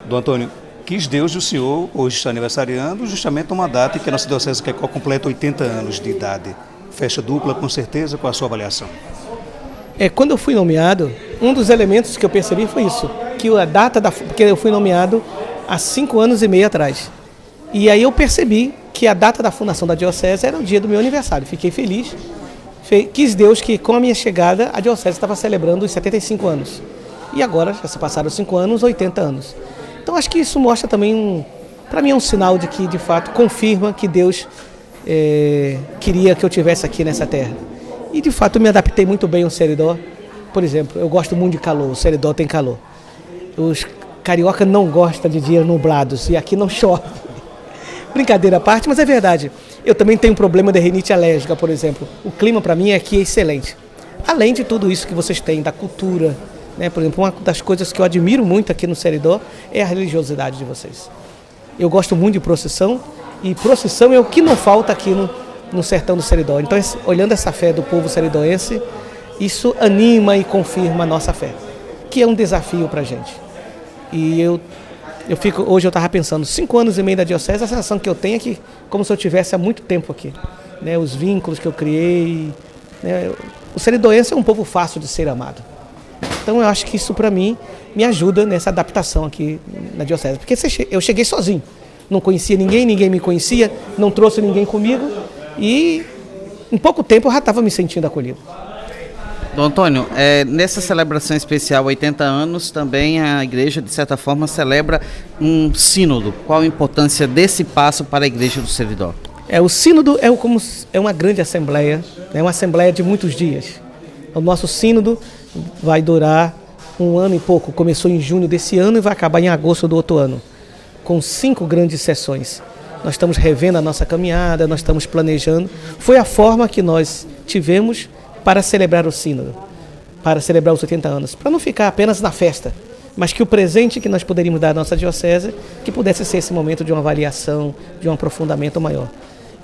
Dom Antônio, quis Deus o senhor hoje está aniversariando justamente uma data em que a nossa Diocese de Caicó completa 80 anos de idade. Festa dupla, com certeza, com a sua avaliação. Quando eu fui nomeado, um dos elementos que eu percebi foi isso, que a data porque eu fui nomeado há 5 anos e meio atrás. E aí eu percebi que a data da fundação da Diocese era o dia do meu aniversário. Fiquei feliz. Quis Deus que com a minha chegada a Diocese estava celebrando os 75 anos. E agora já se passaram 5 anos, 80 anos. Então acho que isso mostra também, para mim é um sinal de que de fato confirma que Deus queria que eu estivesse aqui nessa terra. E de fato eu me adaptei muito bem ao Seridó. Por exemplo, eu gosto muito de calor, o Seridó tem calor. Os carioca não gostam de dias nublados e aqui não chove. Brincadeira à parte, mas é verdade. Eu também tenho um problema de rinite alérgica, por exemplo. O clima para mim aqui é excelente. Além de tudo isso que vocês têm, da cultura, né? Por exemplo, uma das coisas que eu admiro muito aqui no Seridó é a religiosidade de vocês. Eu gosto muito de procissão e procissão é o que não falta aqui no sertão do Seridó. Então, olhando essa fé do povo seridoense, isso anima e confirma a nossa fé, que é um desafio para a gente. E hoje eu estava pensando, 5 anos e meio da Diocese, a sensação que eu tenho é que como se eu tivesse há muito tempo aqui. Né? Os vínculos que eu criei. Né? O seridoense é um povo fácil de ser amado. Então eu acho que isso para mim me ajuda nessa adaptação aqui na Diocese. Porque eu cheguei sozinho, não conhecia ninguém, ninguém me conhecia, não trouxe ninguém comigo e em pouco tempo eu já estava me sentindo acolhido. Dom Antônio, nessa celebração especial 80 anos, também a igreja, de certa forma, celebra um sínodo. Qual a importância desse passo para a igreja do Seridó? O sínodo é uma grande assembleia, é uma assembleia de muitos dias. O nosso sínodo vai durar 1 ano e pouco, começou em junho desse ano e vai acabar em agosto do outro ano, com 5 grandes sessões. Nós estamos revendo a nossa caminhada, nós estamos planejando. Foi a forma que nós tivemos para celebrar o sínodo, para celebrar os 80 anos, para não ficar apenas na festa, mas que o presente que nós poderíamos dar à nossa diocese, que pudesse ser esse momento de uma avaliação, de um aprofundamento maior.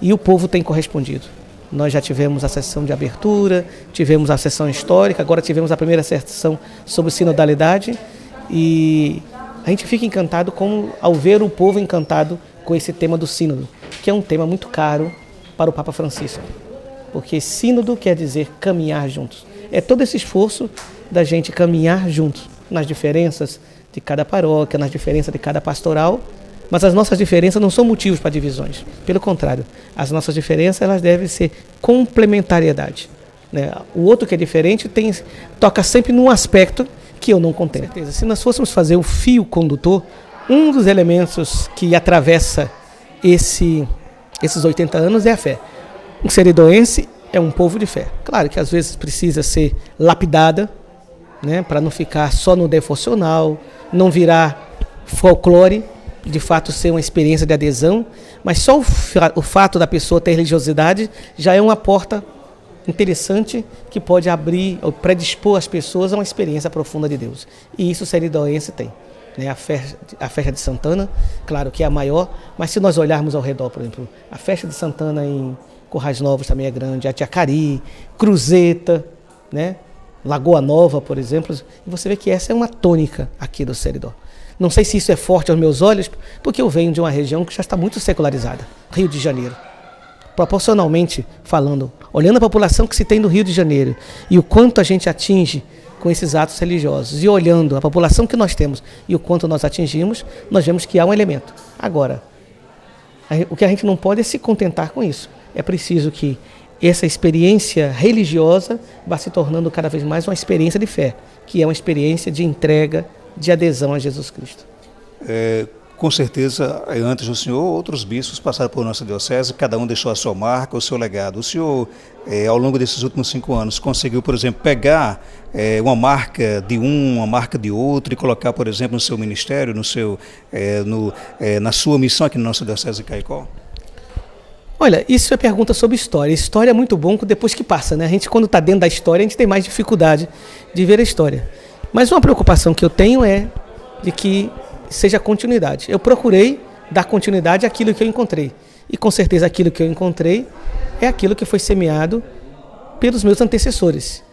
E o povo tem correspondido. Nós já tivemos a sessão de abertura, tivemos a sessão histórica, agora tivemos a primeira sessão sobre sinodalidade e a gente fica encantado ao ver o povo encantado com esse tema do sínodo, que é um tema muito caro para o Papa Francisco. Porque sínodo quer dizer caminhar juntos. É todo esse esforço da gente caminhar juntos, nas diferenças de cada paróquia, nas diferenças de cada pastoral, mas as nossas diferenças não são motivos para divisões. Pelo contrário, as nossas diferenças elas devem ser complementariedade. Né? O outro que é diferente toca sempre num aspecto que eu não contemplo. Se nós fôssemos fazer um fio condutor, um dos elementos que atravessa esses 80 anos é a fé. O seridoense é um povo de fé. Claro que às vezes precisa ser lapidada, né, para não ficar só no devocional, não virar folclore, de fato ser uma experiência de adesão, mas só o fato da pessoa ter religiosidade já é uma porta interessante que pode abrir ou predispor as pessoas a uma experiência profunda de Deus. E isso o seridoense tem. Né? A festa de Santana, claro que é a maior, mas se nós olharmos ao redor, por exemplo, a festa de Santana em Currais Novos também é grande, Atiacari, Cruzeta, né? Lagoa Nova, por exemplo, e você vê que essa é uma tônica aqui do Seridó. Não sei se isso é forte aos meus olhos, porque eu venho de uma região que já está muito secularizada, Rio de Janeiro. Proporcionalmente falando, olhando a população que se tem no Rio de Janeiro e o quanto a gente atinge com esses atos religiosos, e olhando a população que nós temos e o quanto nós atingimos, nós vemos que há um elemento. Agora, o que a gente não pode é se contentar com isso. É preciso que essa experiência religiosa vá se tornando cada vez mais uma experiência de fé, que é uma experiência de entrega, de adesão a Jesus Cristo. Com certeza, antes do senhor, outros bispos passaram por nossa diocese, cada um deixou a sua marca, o seu legado. O senhor, ao longo desses últimos 5 anos, conseguiu, por exemplo, pegar uma marca de uma marca de outro e colocar, por exemplo, no seu ministério, na sua missão aqui na nossa diocese de Caicó? Olha, isso é pergunta sobre história. História é muito bom depois que passa, né? A gente, quando está dentro da história, a gente tem mais dificuldade de ver a história. Mas uma preocupação que eu tenho é de que seja continuidade. Eu procurei dar continuidade àquilo que eu encontrei. E com certeza aquilo que eu encontrei é aquilo que foi semeado pelos meus antecessores.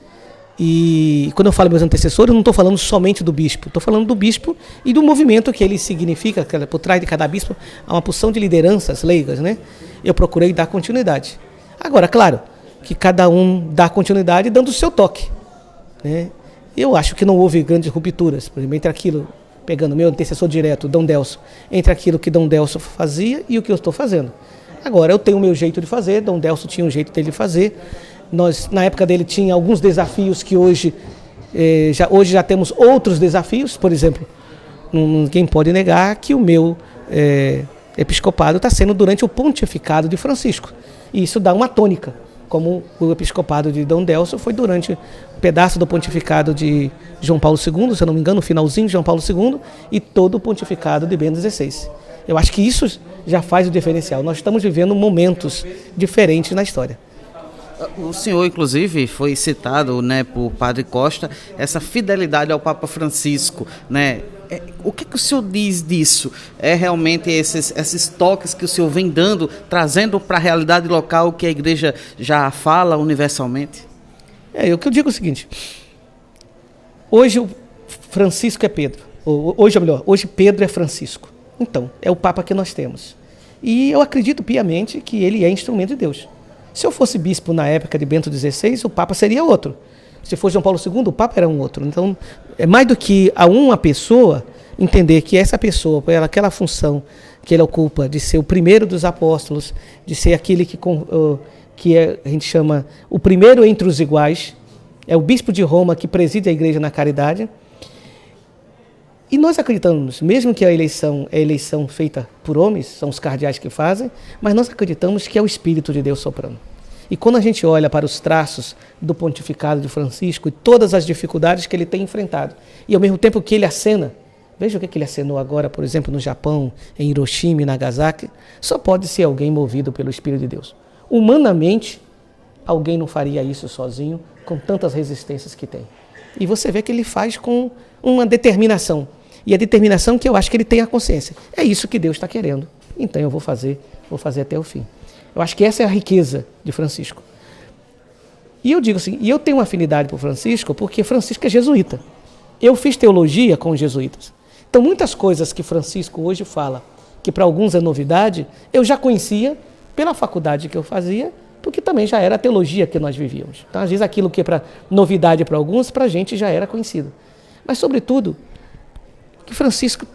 E quando eu falo meus antecessores, eu não estou falando somente do bispo, estou falando do bispo e do movimento que ele significa, que por trás de cada bispo há uma porção de lideranças leigas, né? Eu procurei dar continuidade. Agora, claro, que cada um dá continuidade dando o seu toque, né? Eu acho que não houve grandes rupturas, por exemplo, entre aquilo, pegando meu antecessor direto, Dom Delso, entre aquilo que Dom Delso fazia e o que eu estou fazendo. Agora, eu tenho o meu jeito de fazer, Dom Delso tinha um jeito dele de fazer. Nós, na época dele, tinha alguns desafios que hoje já temos outros desafios. Por exemplo, ninguém pode negar que o meu episcopado está sendo durante o pontificado de Francisco. E isso dá uma tônica, como o episcopado de Dom Delso foi durante um pedaço do pontificado de João Paulo II, se eu não me engano, o finalzinho de João Paulo II, e todo o pontificado de Bento XVI. Eu acho que isso já faz o diferencial. Nós estamos vivendo momentos diferentes na história. O senhor, inclusive, foi citado, né, por Padre Costa, essa fidelidade ao Papa Francisco, né? O que o senhor diz disso? É realmente esses toques que o senhor vem dando, trazendo para a realidade local que a igreja já fala universalmente? O que eu digo é o seguinte: hoje o Francisco é Pedro, hoje Pedro é Francisco. Então, é o Papa que nós temos. E eu acredito piamente que ele é instrumento de Deus. Se eu fosse bispo na época de Bento XVI, o Papa seria outro. Se fosse João Paulo II, o Papa era um outro. Então, é mais do que a uma pessoa entender que essa pessoa, por aquela função que ele ocupa, de ser o primeiro dos apóstolos, de ser aquele a gente chama o primeiro entre os iguais, é o bispo de Roma que preside a igreja na caridade. E nós acreditamos, mesmo que a eleição feita por homens, são os cardeais que fazem, mas nós acreditamos que é o Espírito de Deus soprando. E quando a gente olha para os traços do pontificado de Francisco e todas as dificuldades que ele tem enfrentado, e ao mesmo tempo que ele acena, veja o que ele acenou agora, por exemplo, no Japão, em Hiroshima e Nagasaki, só pode ser alguém movido pelo Espírito de Deus. Humanamente, alguém não faria isso sozinho, com tantas resistências que tem. E você vê que ele faz com uma determinação. E a determinação que eu acho que ele tem a consciência. É isso que Deus está querendo. Então eu vou fazer até o fim. Eu acho que essa é a riqueza de Francisco. E eu digo assim, e eu tenho uma afinidade por Francisco porque Francisco é jesuíta. Eu fiz teologia com os jesuítas. Então muitas coisas que Francisco hoje fala, que para alguns é novidade, eu já conhecia pela faculdade que eu fazia, porque também já era a teologia que nós vivíamos. Então às vezes aquilo que é para novidade para alguns, para a gente já era conhecido. Mas sobretudo, que Francisco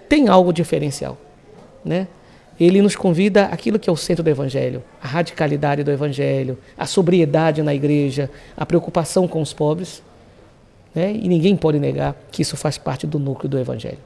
tem algo diferencial, né? Ele nos convida àquilo que é o centro do Evangelho, a radicalidade do Evangelho, a sobriedade na igreja, a preocupação com os pobres, né? E ninguém pode negar que isso faz parte do núcleo do Evangelho.